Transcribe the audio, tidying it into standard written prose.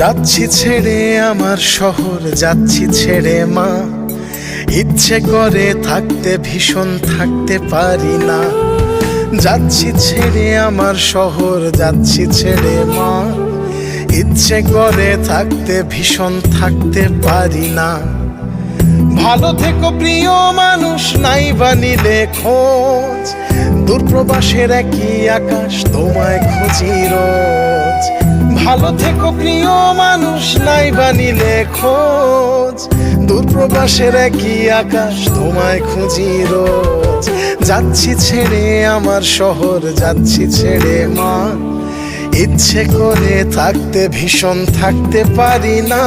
যাচ্ছি ছেড়ে আমার শহর, যাচ্ছি ছেড়ে মা। ইচ্ছে করে থাকতে ভীষণ থাকতে পারি না। যাচ্ছি ছেড়ে আমার শহর, যাচ্ছি ছেড়ে মা। ইচ্ছে করে থাকতে ভীষণ থাকতে পারি না। ভালো থেকো প্রিয় মানুষ, নাই বা নিলে খোঁজ। দূরপ্রবাসের একই আকাশ, তোমায় খুঁজি রোজ। ভালো থেকো প্রিয় মানুষ, নাই বা নিলে খোঁজ। দূরপ্রবাসের একই আকাশ, তোমায় খুঁজি রোজ। যাচ্ছি ছেড়ে আমার শহর, যাচ্ছি ছেড়ে মা। ইচ্ছে করে থাকতে ভীষণ থাকতে পারি না।